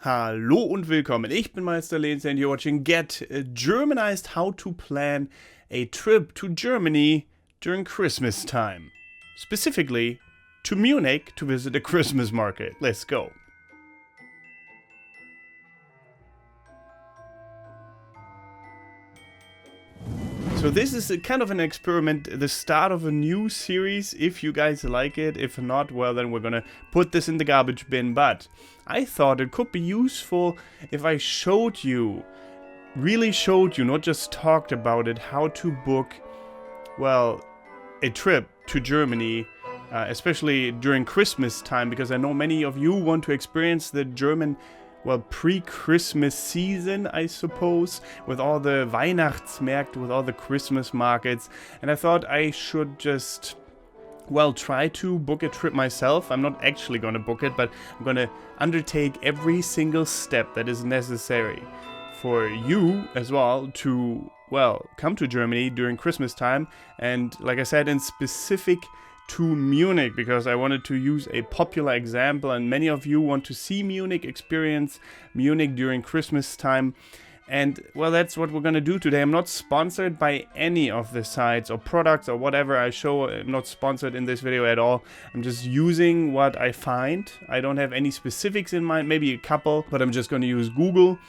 Hallo und willkommen. Ich bin Meister Lehns and you're watching Get Germanized, how to plan a trip to Germany during Christmas time. Specifically to Munich to visit a Christmas market. Let's go. So this is a kind of an experiment, the start of a new series, if you guys like it. If not, well, then we're gonna put this in the garbage bin. But I thought it could be useful if I showed you, really showed you, not just talked about it, how to book, well, a trip to Germany, especially during Christmas time, because I know many of you want to experience the German, well, pre-Christmas season, I suppose, with all the Weihnachtsmärkte, with all the Christmas markets. And I thought I should just, well, try to book a trip myself. I'm not actually going to book it, but I'm going to undertake every single step that is necessary for you as well to, well, come to Germany during Christmas time. And like I said, in specific to Munich, because I wanted to use a popular example, and many of you want to see Munich, experience Munich during Christmas time. And well, that's what we're gonna do today. I'm not sponsored by any of the sites or products or whatever I show. I'm not sponsored in this video at all. I'm just using what I find. I don't have any specifics in mind, maybe a couple, but I'm just gonna use Google.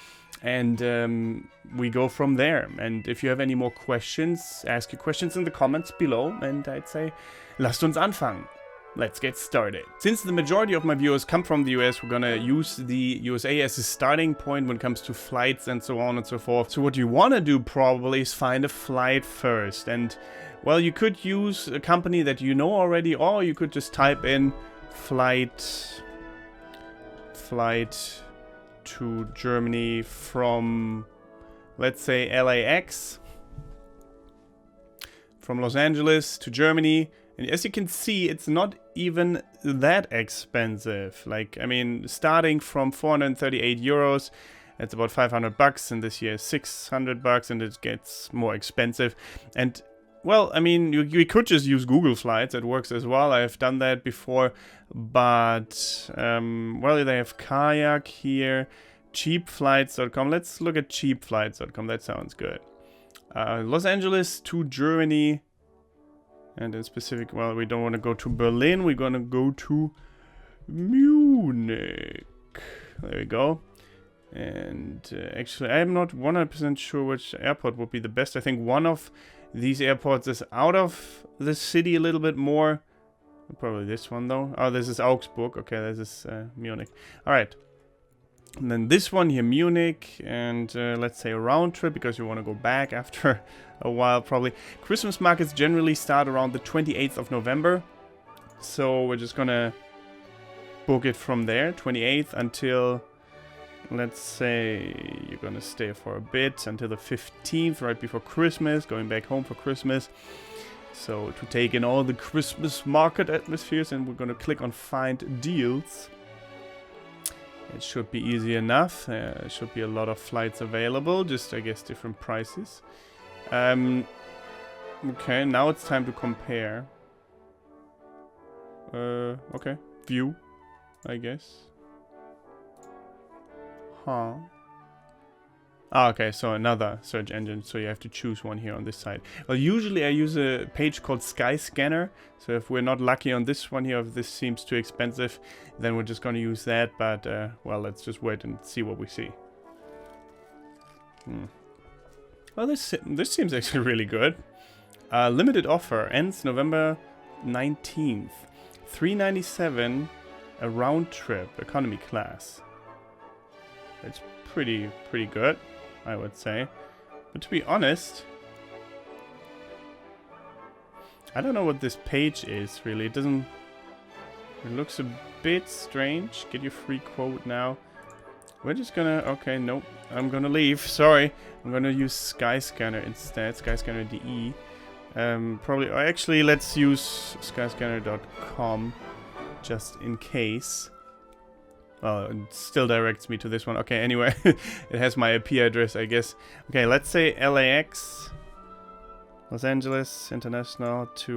And we go from there. And if you have any more questions, ask your questions in the comments below. And I'd say, lasst uns anfangen. Let's get started. Since the majority of my viewers come from the US, we're gonna use the USA as a starting point when it comes to flights and so on and so forth. So what you wanna do probably is find a flight first. And well, you could use a company that you know already, or you could just type in flight to Germany from, let's say, LAX, from Los Angeles to Germany. And as you can see, it's not even that expensive. Like, I mean, starting from 438 euros, it's about 500 bucks, and this year is 600 bucks, and it gets more expensive. And well, I mean, you could just use Google Flights. It works as well. I've done that before. But, well, they have Kayak here. Cheapflights.com. Let's look at cheapflights.com. That sounds good. Los Angeles to Germany. And in specific, well, we don't want to go to Berlin. We're going to go to Munich. There we go. And actually, I'm not 100% sure which airport would be the best. I think one of these airports is out of the city a little bit more. Probably this one, though. Oh, this is Augsburg. Okay, this is Munich. All right. And then this one here, Munich. And let's say a round trip, because you want to go back after a while, probably. Christmas markets generally start around the 28th of November. So we're just going to book it from there, 28th, until, let's say, you're going to stay for a bit until the 15th, right before Christmas, going back home for Christmas. So to take in all the Christmas market atmospheres, and we're going to click on Find Deals. It should be easy enough. There should be a lot of flights available, just I guess different prices. Okay, now it's time to compare. Okay, view, I guess. Huh. Ah, okay, so another search engine, so you have to choose one here on this side. Well, usually I use a page called Skyscanner, so if we're not lucky on this one here, if this seems too expensive, then we're just going to use that, but, well, let's just wait and see what we see. Well, this seems actually really good. Limited offer, ends November 19th. $397, a round trip, economy class. That's pretty good, I would say. But to be honest, I don't know what this page is really. It looks a bit strange. Get your free quote now. We're just gonna, okay, nope, I'm gonna leave, sorry. I'm gonna use Skyscanner instead, Skyscanner.de. Probably, or actually, let's use skyscanner.com just in case. Well, it still directs me to this one. Okay, anyway, it has my IP address, I guess. Okay, let's say LAX, Los Angeles International to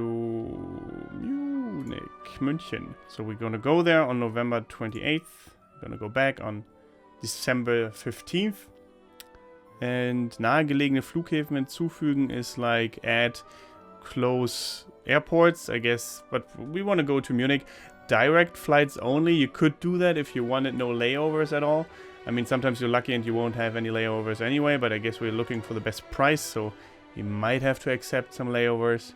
Munich, München. So we're gonna go there on November 28th. We're gonna go back on December 15th. And nahegelegene Flughäfen hinzufügen is like add close airports, I guess. But we want to go to Munich. Direct flights only. You could do that if you wanted no layovers at all. I mean, sometimes you're lucky and you won't have any layovers anyway, but I guess we're looking for the best price, so you might have to accept some layovers.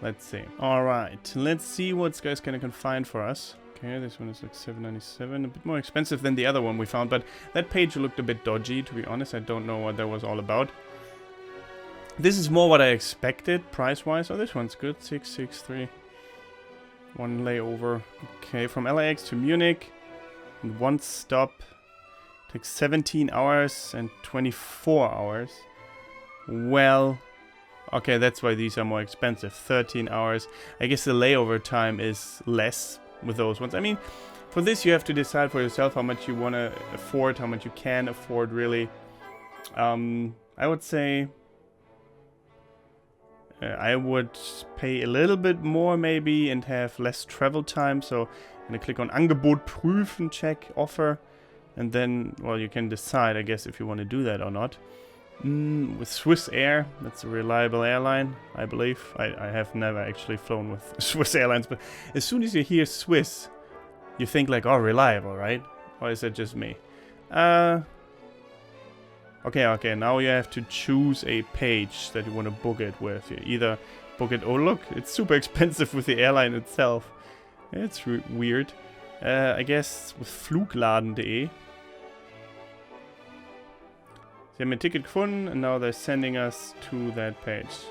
Let's see. Alright, let's see what Skyscanner can find for us. Okay, this one is like $7.97, a bit more expensive than the other one we found, but that page looked a bit dodgy, to be honest. I don't know what that was all about. This is more what I expected, price-wise. Oh, this one's good, 663. One layover. Okay, from LAX to Munich, and one stop. Takes 17 hours and 24 hours. Well, okay, that's why these are more expensive. 13 hours. I guess the layover time is less with those ones. I mean, for this you have to decide for yourself how much you want to afford, how much you can afford, really. I would say I would pay a little bit more maybe and have less travel time. So I'm going to click on Angebot prüfen, check offer. And then, well, you can decide, I guess, if you want to do that or not. With Swiss Air, that's a reliable airline, I believe. I have never actually flown with Swiss Airlines, but as soon as you hear Swiss, you think like, oh, reliable, right? Or is that just me? Okay, now you have to choose a page that you want to book it with. You either book it, oh look, it's super expensive with the airline itself. It's weird. I guess with Flugladen.de. Sie haben ein Ticket gefunden, and now they're sending us to that page.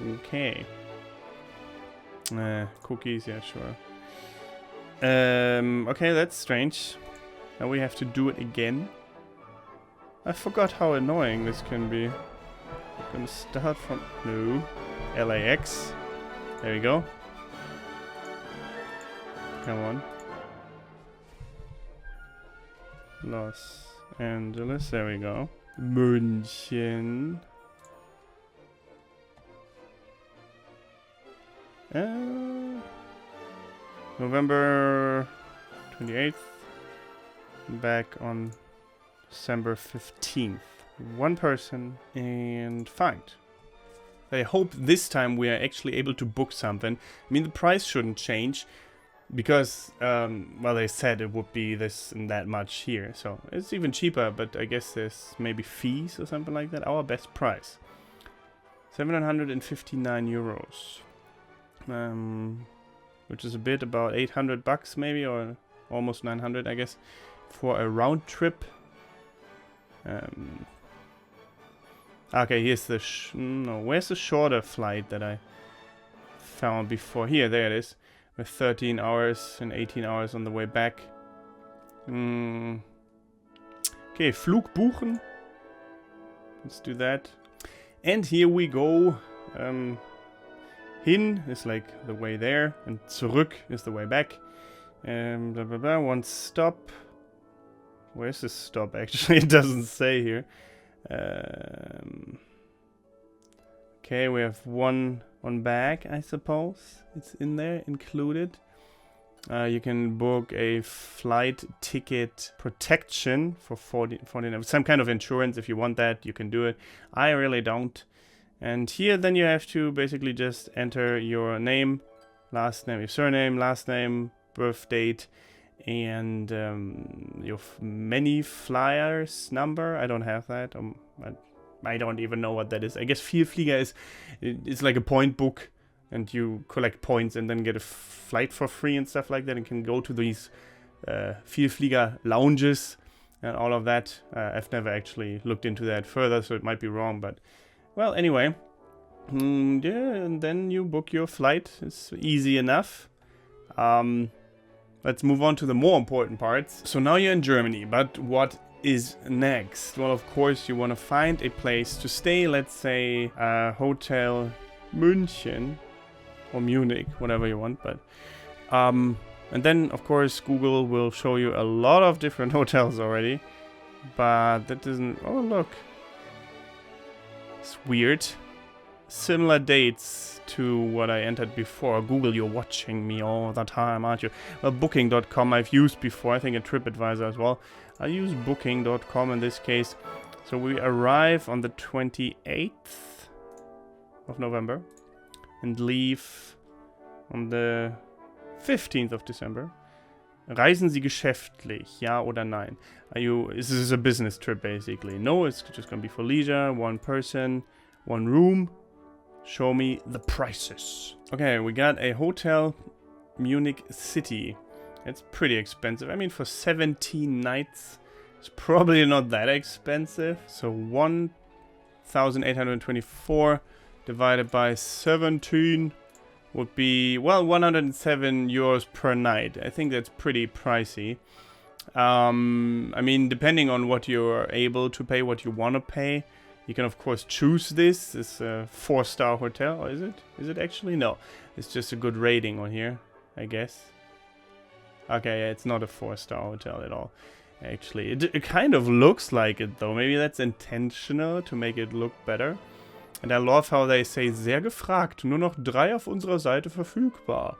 Okay. Cookies, yeah, sure. Okay, that's strange. Now we have to do it again. I forgot how annoying this can be. I'm gonna start from... No. LAX. There we go. Come on. Los Angeles, there we go. München. November 28th. Back on December 15th. One person and find. I hope this time we are actually able to book something. I mean, the price shouldn't change. Because, well, they said it would be this and that much here. So it's even cheaper, but I guess there's maybe fees or something like that. Our best price. 759 euros. Which is a bit about 800 bucks maybe, or almost 900, I guess, for a round trip. Okay, here's the... no, where's the shorter flight that I found before? Here, there it is. With 13 hours and 18 hours on the way back. Okay, Flug buchen. Let's do that. And here we go. Hin is like the way there, and zurück is the way back. Blah, blah, blah. One stop. Where's the stop? Actually, it doesn't say here. Okay, we have one back, I suppose. It's in there, included. You can book a flight ticket protection for 49. Some kind of insurance. If you want that, you can do it. I really don't. And here, then you have to basically just enter your name, last name, your surname, last name, birth date, and your many flyers number. I don't have that. I don't even know what that is. I guess Vielflieger it's like a point book, and you collect points and then get a flight for free and stuff like that, and can go to these Vielflieger lounges and all of that. I've never actually looked into that further, so it might be wrong, but well, anyway. Yeah, and then you book your flight. It's easy enough. Let's move on to the more important parts. So now you're in Germany, but what is next? Well, of course, you want to find a place to stay. Let's say Hotel München or Munich, whatever you want. But and then, of course, Google will show you a lot of different hotels already. But that doesn't... Oh, look. It's weird. Similar dates to what I entered before. Google, you're watching me all the time, aren't you? Well, Booking.com I've used before. I think a TripAdvisor as well. I'll use booking.com in this case. So we arrive on the 28th of November and leave on the 15th of December. Reisen Sie geschäftlich? Ja oder nein? This is a business trip basically. No, it's just gonna be for leisure, one person, one room. Show me the prices. Okay, we got a hotel, Munich City. It's pretty expensive. I mean, for 17 nights, it's probably not that expensive. So 1,824 divided by 17 would be, well, 107 euros per night. I think that's pretty pricey. I mean, depending on what you're able to pay, what you want to pay, you can of course choose this. It's a 4-star hotel, or is it? Is it actually? No, it's just a good rating on here, I guess. Okay, yeah, it's not a 4-star hotel at all. Actually, it kind of looks like it though. Maybe that's intentional to make it look better. And I love how they say, sehr gefragt, nur noch 3 auf unserer Seite verfügbar.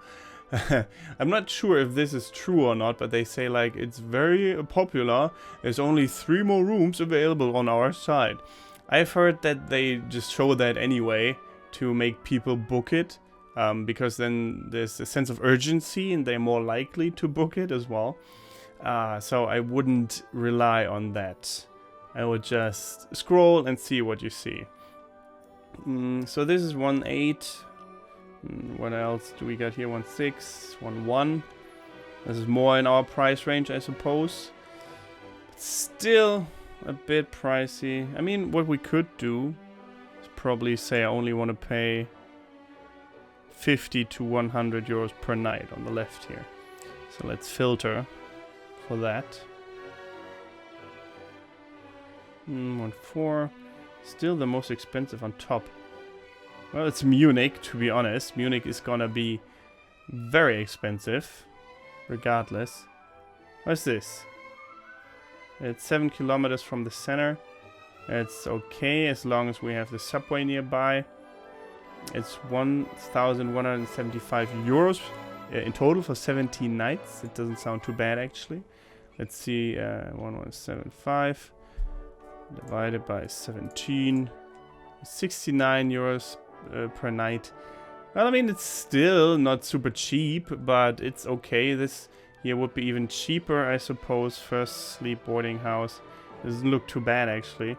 I'm not sure if this is true or not, but they say like, it's very popular, there's only 3 more rooms available on our side. I've heard that they just show that anyway to make people book it, because then there's a sense of urgency and they're more likely to book it as well. So I wouldn't rely on that. I would just scroll and see what you see. So this is 1.8. What else do we got here? 1.6, 1.1. This is more in our price range, I suppose. But still a bit pricey. I mean, what we could do is probably say I only want to pay 50 to 100 euros per night on the left here. So let's filter for that. 1.4. Still the most expensive on top. Well, it's Munich, to be honest. Munich is gonna be very expensive, regardless. What's this? It's 7 kilometers from the center. It's okay as long as we have the subway nearby. It's 1,175 euros in total for 17 nights. It doesn't sound too bad, actually. Let's see, 1175 divided by 17. 69 euros per night. Well, I mean, it's still not super cheap, but it's okay. This here would be even cheaper, I suppose. First sleep boarding house. Doesn't look too bad, actually.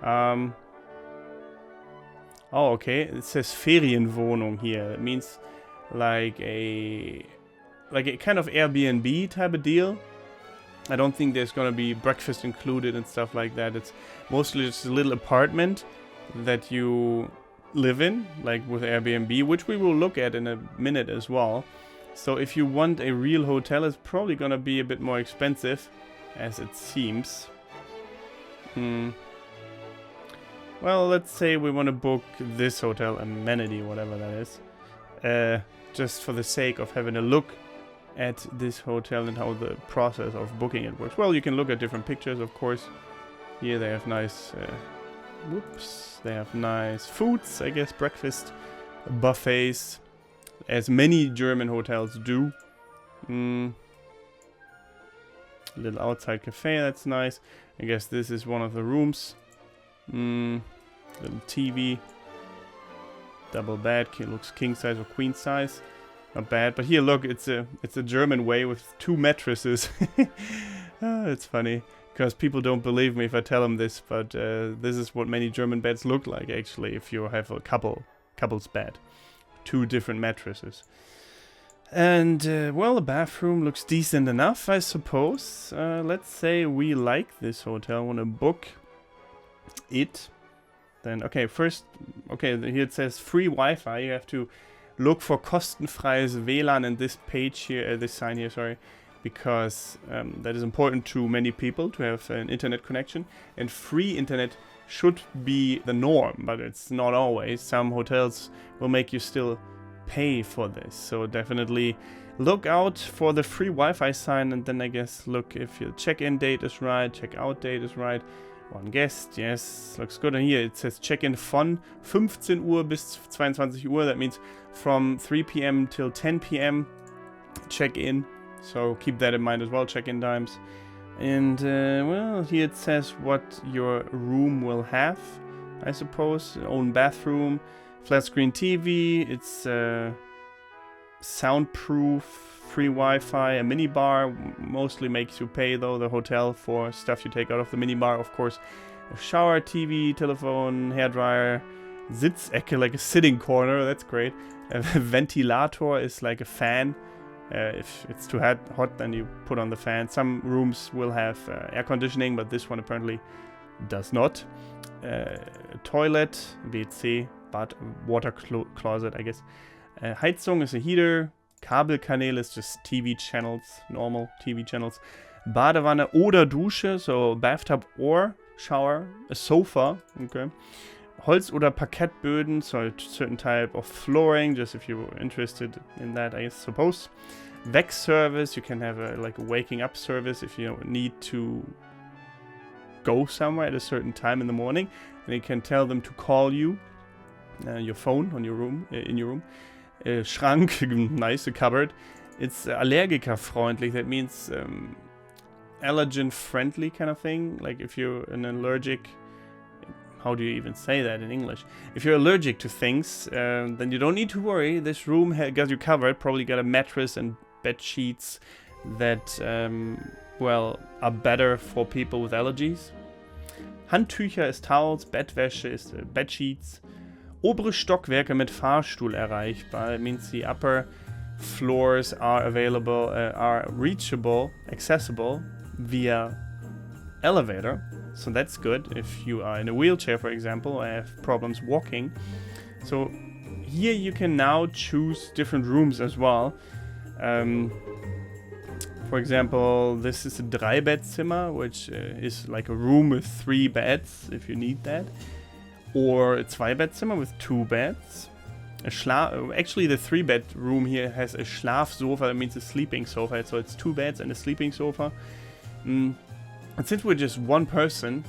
Oh, okay. It says Ferienwohnung here. It means like a kind of Airbnb type of deal. I don't think there's gonna be breakfast included and stuff like that. It's mostly just a little apartment that you live in, like with Airbnb, which we will look at in a minute as well. So if you want a real hotel, it's probably gonna be a bit more expensive, as it seems. Well, let's say we want to book this hotel, amenity, whatever that is, just for the sake of having a look at this hotel and how the process of booking it works. Well, you can look at different pictures, of course. Here they have nice, they have nice foods, I guess, breakfast buffets, as many German hotels do. Little outside cafe, that's nice. I guess this is one of the rooms. Little TV, double bed, looks king size or queen size. Not bad, but here, look, it's a German way with 2 mattresses. It's funny, because people don't believe me if I tell them this, but this is what many German beds look like, actually, if you have a couple's bed. 2 different mattresses. And, well, the bathroom looks decent enough, I suppose. Let's say we like this hotel, want to book it. Then, okay, first, okay, here it says free Wi-Fi. You have to look for kostenfreies WLAN in this page here, this sign here, sorry, because that is important to many people to have an internet connection. And free internet should be the norm, but it's not always. Some hotels will make you still pay for this, so definitely look out for the free Wi-Fi sign, and then I guess look if your check-in date is right, check-out date is right. One guest, yes, looks good. And here it says check-in von 15 Uhr bis 22 Uhr. That means from 3 p.m. till 10 p.m. check-in. So keep that in mind as well, check-in times. And, well, here it says what your room will have, I suppose. Own bathroom, flat screen TV, it's soundproof, free Wi-Fi, a minibar, mostly makes you pay though, the hotel, for stuff you take out of the minibar, of course. A shower, TV, telephone, hairdryer, Sitzecke, like a sitting corner, that's great. A ventilator is like a fan. If it's too hot, then you put on the fan. Some rooms will have air conditioning, but this one apparently does not. Toilet, WC, but water closet, I guess. Heizung is a heater. Kabelkanäle is just TV channels, normal TV channels. Badewanne oder Dusche, so bathtub or shower. A sofa, okay. Holz- oder Parkettböden, so a certain type of flooring, just if you're interested in that, I suppose. Weck service, you can have a waking up service if you need to go somewhere at a certain time in the morning, and you can tell them to call you, your phone on your room, in your room. Schrank, nice, a cupboard. It's allergiker-freundlich, that means allergen-friendly kind of thing, like if you're an allergic. How do you even say that in English? If you're allergic to things, then you don't need to worry. This room got you covered. Probably got a mattress and bed sheets that, well, are better for people with allergies. Handtücher is towels, Bettwäsche is bed sheets. Obere Stockwerke mit Fahrstuhl erreichbar. It means the upper floors are available, are reachable, accessible via elevator. So that's good if you are in a wheelchair, for example, or have problems walking. So here you can now choose different rooms as well. For example, this is a Drei-Bettzimmer, which is like a room with 3 beds, if you need that. Or a Zwei-Bettzimmer with 2 beds. Actually, the 3-bed room here has a Schlafsofa, that means a sleeping sofa. So it's 2 beds and a sleeping sofa. And since we're just one person,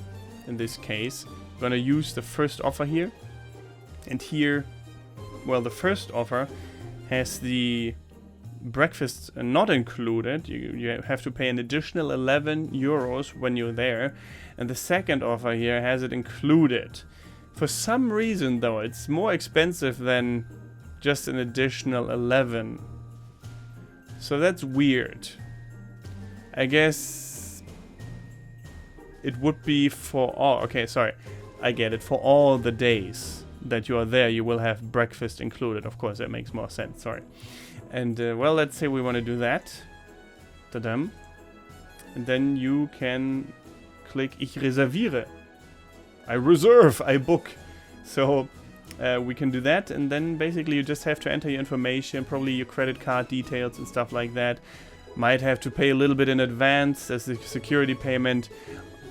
in this case, we're gonna use the first offer here. And here, well, the first offer has the breakfast not included. You have to pay an additional 11 euros when you're there. And the second offer here has it included. For some reason, though, it's more expensive than just an additional 11. So that's weird. I guess it would be for all. Okay, sorry. I get it. For all the days that you are there, you will have breakfast included. Of course, that makes more sense. Sorry. And, well, let's say we want to do that. Ta-dam. And then you can click Ich reserviere. I reserve, I book. So we can do that, and then basically you just have to enter your information, probably your credit card details and stuff like that. Might have to pay a little bit in advance as a security payment,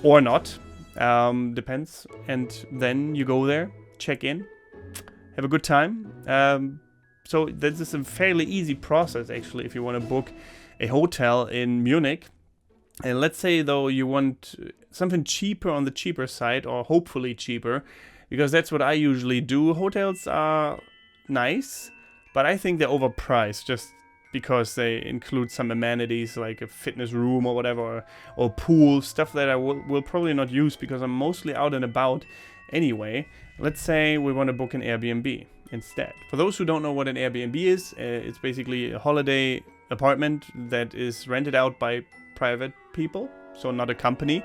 or not. Depends. And then you go there, check in, have a good time. So this is a fairly easy process, actually, if you want to book a hotel in Munich. And let's say, though, you want something cheaper on the cheaper side, or hopefully cheaper, because that's what I usually do. Hotels are nice, but I think they're overpriced just because they include some amenities like a fitness room or whatever, or pool, stuff that I will probably not use because I'm mostly out and about anyway. Let's say we want to book an Airbnb instead. For those who don't know what an Airbnb is, it's basically a holiday apartment that is rented out by private people, so not a company,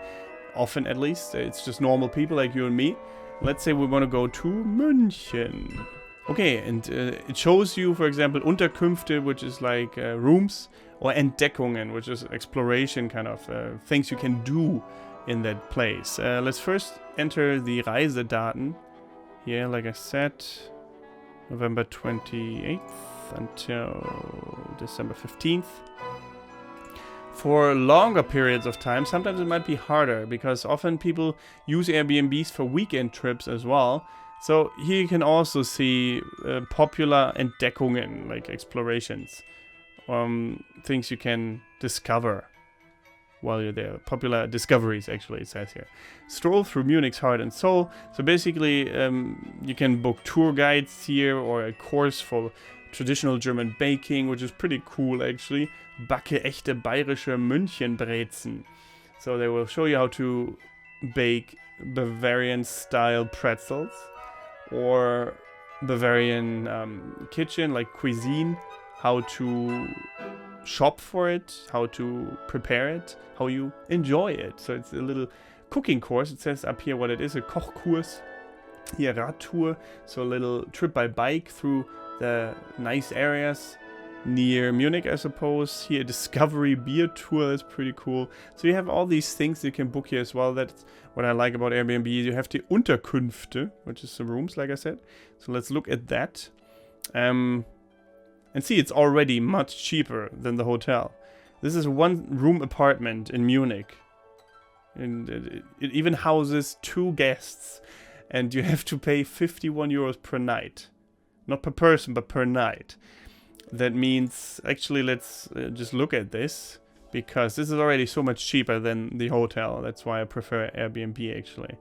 often at least. It's just normal people like you and me. Let's say we want to go to München. Okay, and it shows you, for example, Unterkünfte, which is like rooms, or Entdeckungen, which is exploration kind of things you can do in that place. Let's first enter the Reisedaten. Here, like I said, November 28th until December 15th. For longer periods of time, sometimes it might be harder because often people use Airbnbs for weekend trips as well. So here you can also see popular Entdeckungen, like explorations, things you can discover while you're there. Popular discoveries, actually, it says here. Stroll through Munich's heart and soul. So basically, you can book tour guides here or a course for traditional German baking, which is pretty cool, actually. Backe echte bayerische Münchenbrezen. So they will show you how to bake Bavarian-style pretzels, or Bavarian kitchen, like cuisine, how to shop for it, how to prepare it, how you enjoy it. So it's a little cooking course. It says up here what it is, a Kochkurs. Here, Radtour, so a little trip by bike through the nice areas near Munich, I suppose. Here, Discovery Beer Tour, that's pretty cool. So you have all these things you can book here as well. That's what I like about Airbnb. You have the Unterkünfte, which is the rooms, like I said. So let's look at that. And see, it's already much cheaper than the hotel. This is a one-room apartment in Munich. And it even houses 2 guests. And you have to pay 51 euros per night. Not per person, but per night. That means, actually, let's just look at this. Because this is already so much cheaper than the hotel. That's why I prefer Airbnb, actually.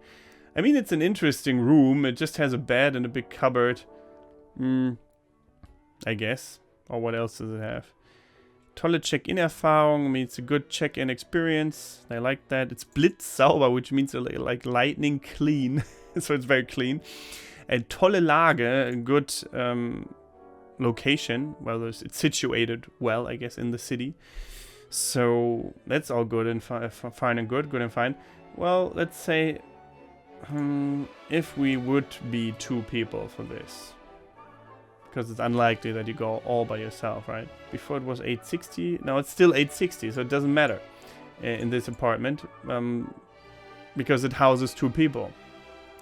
I mean, it's an interesting room. It just has a bed and a big cupboard. I guess. Or what else does it have? Tolle Check-in-Erfahrung. I mean, it's a good check-in experience. I like that. It's blitzsauber, which means like lightning clean. So it's very clean. And tolle Lage, a good location. Well, it's situated well, I guess, in the city. So that's all good and fine and good and fine. Well, let's say if we would be 2 people for this. Because it's unlikely that you go all by yourself, right? Before it was 860. Now it's still 860, so it doesn't matter in this apartment. Because it houses 2 people.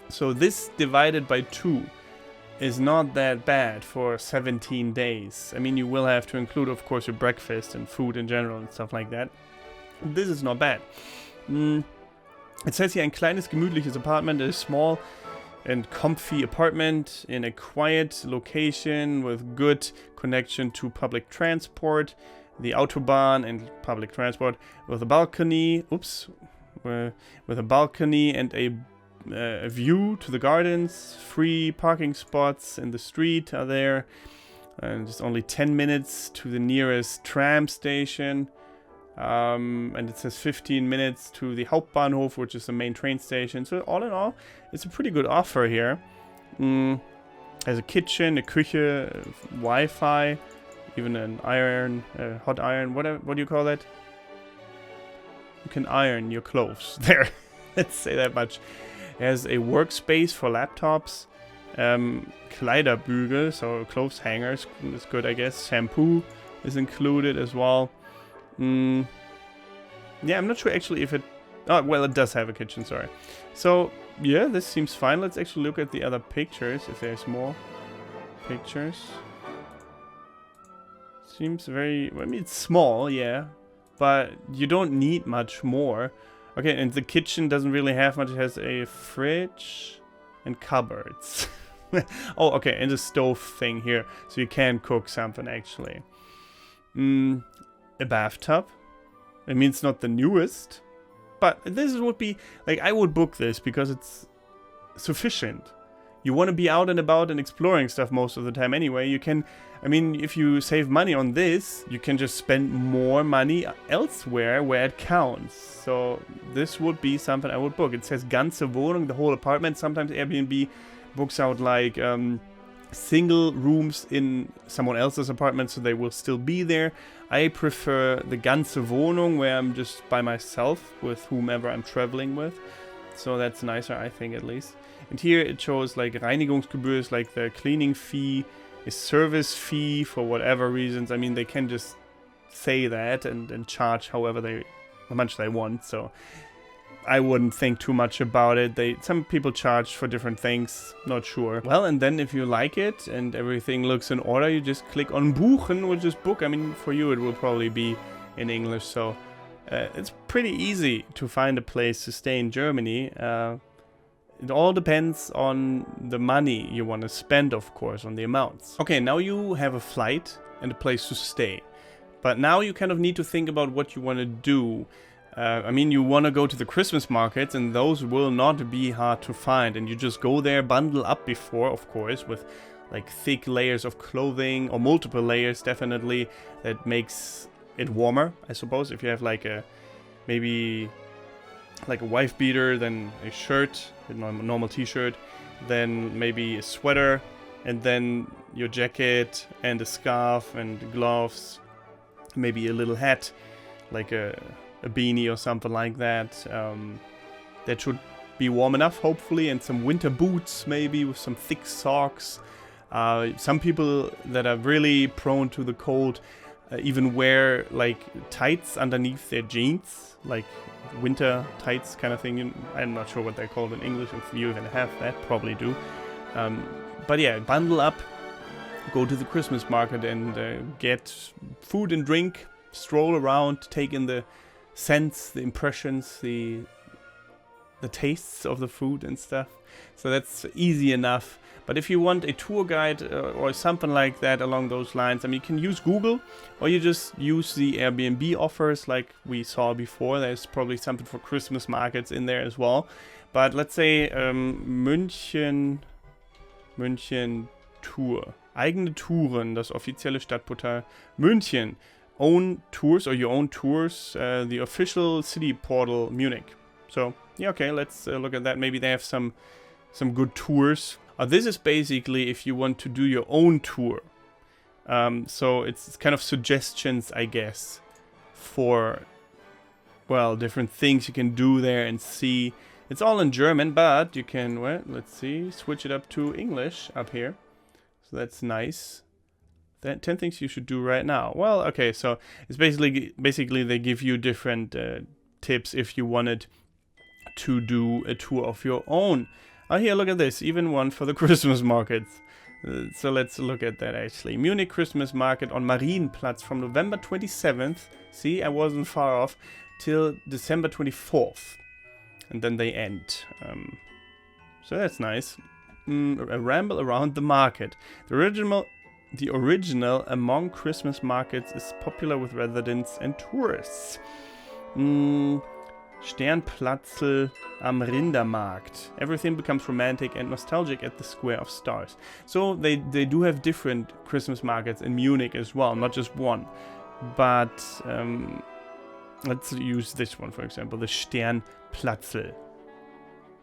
So this divided by 2 is not that bad for 17 days. I mean, you will have to include, of course, your breakfast and food in general and stuff like that. This is not bad. It says here, ein kleines, gemütliches apartment, a small and comfy apartment in a quiet location with good connection to public transport, the Autobahn and public transport, with a balcony, with a balcony and a view to the gardens. Free parking spots in the street are there, and just only 10 minutes to the nearest tram station, and it says 15 minutes to the Hauptbahnhof, which is the main train station. So all in all, it's a pretty good offer here. Has a kitchen, a Küche, Wi-Fi, even an iron, hot iron, what do you call that? You can iron your clothes there. Let's say that much. It has a workspace for laptops, Kleiderbügel, so clothes hangers, is good, I guess. Shampoo is included as well. Yeah, I'm not sure actually if it... Oh, well, it does have a kitchen, sorry. So, yeah, this seems fine. Let's actually look at the other pictures, if there's more pictures. Seems very... I mean, it's small, yeah, but you don't need much more. Okay, and the kitchen doesn't really have much. It has a fridge and cupboards. Oh, okay, and a stove thing here. So you can cook something, actually. A bathtub. I mean, it's not the newest. But this would be... Like, I would book this because it's sufficient. You want to be out and about and exploring stuff most of the time anyway. You can... I mean, if you save money on this, you can just spend more money elsewhere where it counts. So this would be something I would book. It says ganze Wohnung, the whole apartment. Sometimes Airbnb books out like single rooms in someone else's apartment, so they will still be there. I prefer the ganze Wohnung, where I'm just by myself with whomever I'm traveling with. So that's nicer, I think, at least. And here it shows like Reinigungsgebühr, like the cleaning fee, a service fee for whatever reasons. I mean, they can just say that and charge how much they want. So I wouldn't think too much about it. Some people charge for different things, not sure. Well, and then if you like it and everything looks in order, you just click on Buchen, which is book. I mean, for you it will probably be in English, so it's pretty easy to find a place to stay in Germany. It all depends on the money you want to spend, of course, on the amounts. Okay, now you have a flight and a place to stay. But now you kind of need to think about what you want to do. I mean, you want to go to the Christmas markets, and those will not be hard to find. And you just go there, bundle up before, of course, with like thick layers of clothing, or multiple layers, definitely. That makes it warmer, I suppose. If you have like maybe like a wife beater, then a shirt, a normal t-shirt, then maybe a sweater, and then your jacket and a scarf and gloves, maybe a little hat, like a beanie or something like that. That should be warm enough, hopefully, and some winter boots maybe with some thick socks. Some people that are really prone to the cold even wear like tights underneath their jeans, like winter tights kind of thing. I'm not sure what they're called in English. If you even have that, probably do. But yeah, bundle up, go to the Christmas market and get food and drink, stroll around, take in the scents, the impressions, the tastes of the food and stuff. So that's easy enough. But if you want a tour guide or something like that along those lines, I mean, you can use Google, or you just use the Airbnb offers like we saw before. There's probably something for Christmas markets in there as well. But let's say München Tour. Eigene Touren, das offizielle Stadtportal München. Own tours, or your own tours, the official city portal Munich. So, yeah, okay, let's look at that. Maybe they have some good tours. This is basically if you want to do your own tour. So it's kind of suggestions, I guess, for, well, different things you can do there and see. It's all in German, but you can, well, let's see, switch it up to English up here. So that's nice. 10 things you should do right now. Well, okay, so it's basically they give you different tips if you wanted to do a tour of your own. Oh, here, look at this. Even one for the Christmas markets. So let's look at that, actually. Munich Christmas Market on Marienplatz from November 27th. See, I wasn't far off. Till December 24th. And then they end. So that's nice. A ramble around the market. The original among Christmas markets is popular with residents and tourists. Sternplatzl am Rindermarkt. Everything becomes romantic and nostalgic at the Square of Stars. So they do have different Christmas markets in Munich as well, not just one. But let's use this one, for example, the Sternplatzl.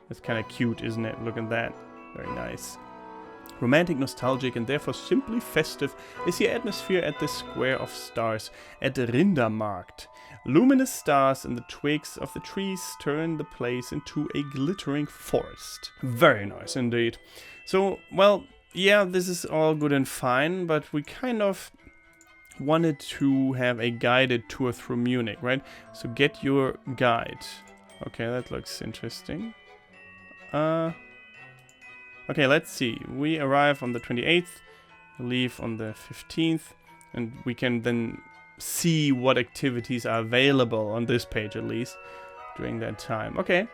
That's kind of cute, isn't it? Look at that. Very nice. Romantic, nostalgic, and therefore simply festive is the atmosphere at the Square of Stars at the Rindermarkt. Luminous stars in the twigs of the trees turn the place into a glittering forest. Very nice indeed. So, well, yeah, this is all good and fine, but we kind of wanted to have a guided tour through Munich, right? So get your guide. Okay, that looks interesting. Okay, let's see. We arrive on the 28th, leave on the 15th, and we can then see what activities are available on this page, at least, during that time. Okay,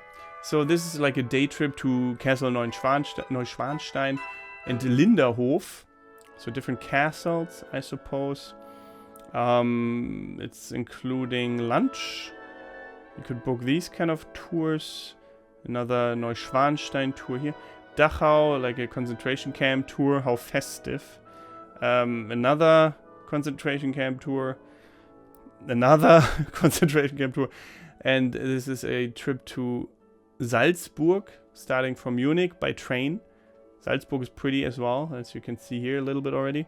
so this is like a day trip to Castle Neuschwanstein and Linderhof. So different castles, I suppose. It's including lunch. You could book these kind of tours. Another Neuschwanstein tour here. Dachau, like a concentration camp tour. How festive. Another concentration camp tour. Another concentration camp tour. And this is a trip to Salzburg, starting from Munich by train. Salzburg is pretty as well, as you can see here a little bit already.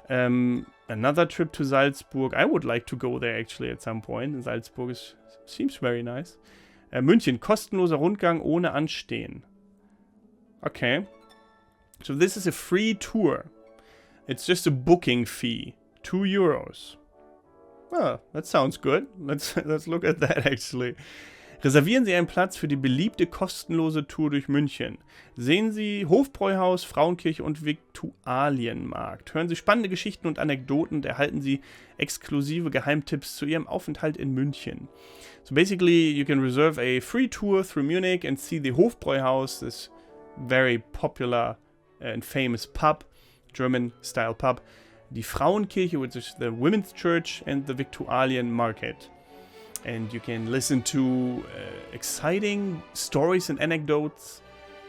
Another trip to Salzburg. I would like to go there actually at some point. And Salzburg seems very nice. München, kostenloser Rundgang ohne Anstehen. Okay. So this is a free tour. It's just a booking fee. €2. Well, that sounds good. Let's look at that actually. Reservieren Sie einen Platz für die beliebte kostenlose Tour durch München. Sehen Sie Hofbräuhaus, Frauenkirche und Viktualienmarkt. Hören Sie spannende Geschichten und Anekdoten und erhalten Sie exklusive Geheimtipps zu Ihrem Aufenthalt in München. So basically, you can reserve a free tour through Munich and see the Hofbräuhaus, this very popular and famous pub, German-style pub. Die Frauenkirche, which is the women's church, and the Viktualien market. And you can listen to exciting stories and anecdotes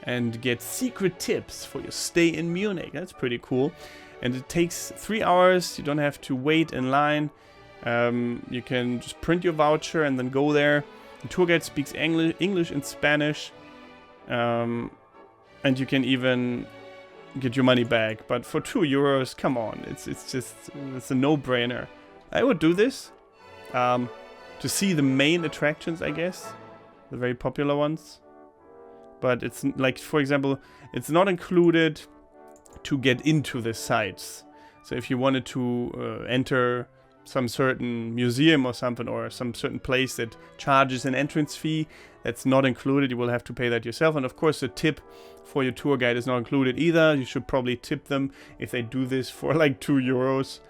and get secret tips for your stay in Munich. That's pretty cool. And it takes 3 hours. You don't have to wait in line. You can just print your voucher and then go there. The tour guide speaks English and Spanish, and you can even get your money back. But for €2, come on, it's a no-brainer. I would do this to see the main attractions, I guess, the very popular ones. But it's like, for example, it's not included to get into the sites. So if you wanted to enter some certain museum or something, or some certain place that charges an entrance fee, that's not included. You will have to pay that yourself. And of course the tip for your tour guide is not included either. You should probably tip them if they do this for like €2.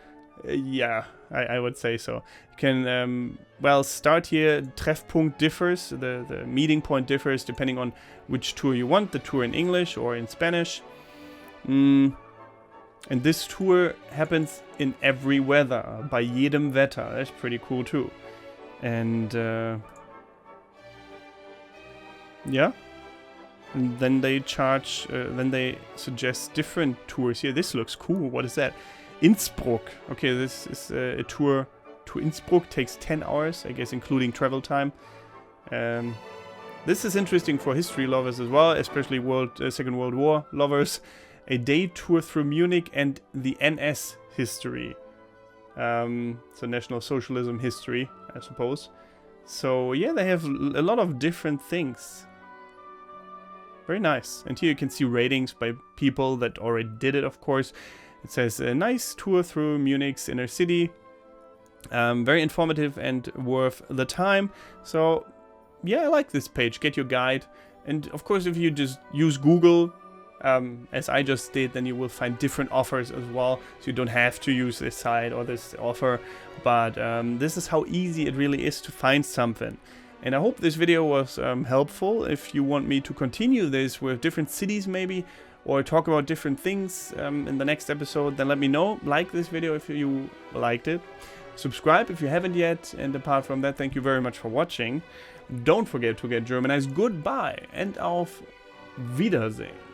Yeah, I would say so. You can, well, start here. Treffpunkt differs, the meeting point differs depending on which tour you want, the tour in English or in Spanish. And this tour happens in every weather, bei jedem Wetter. That's pretty cool too. And yeah. And then they charge, then they suggest different tours here. This looks cool. What is that? Innsbruck. Okay, this is a tour to Innsbruck. Takes 10 hours, I guess, including travel time. This is interesting for history lovers as well, especially Second World War lovers. A day tour through Munich and the NS history. So National Socialism history, I suppose. So yeah, they have a lot of different things. Very nice. And here you can see ratings by people that already did it, of course. It says a nice tour through Munich's inner city. Very informative and worth the time. So yeah, I like this page. Get your guide. And of course, if you just use Google, as I just did, then you will find different offers as well. So you don't have to use this site or this offer. But this is how easy it really is to find something. And I hope this video was helpful. If you want me to continue this with different cities maybe, or talk about different things in the next episode, then let me know. Like this video if you liked it. Subscribe if you haven't yet. And apart from that, thank you very much for watching. Don't forget to get Germanized. Goodbye and auf Wiedersehen.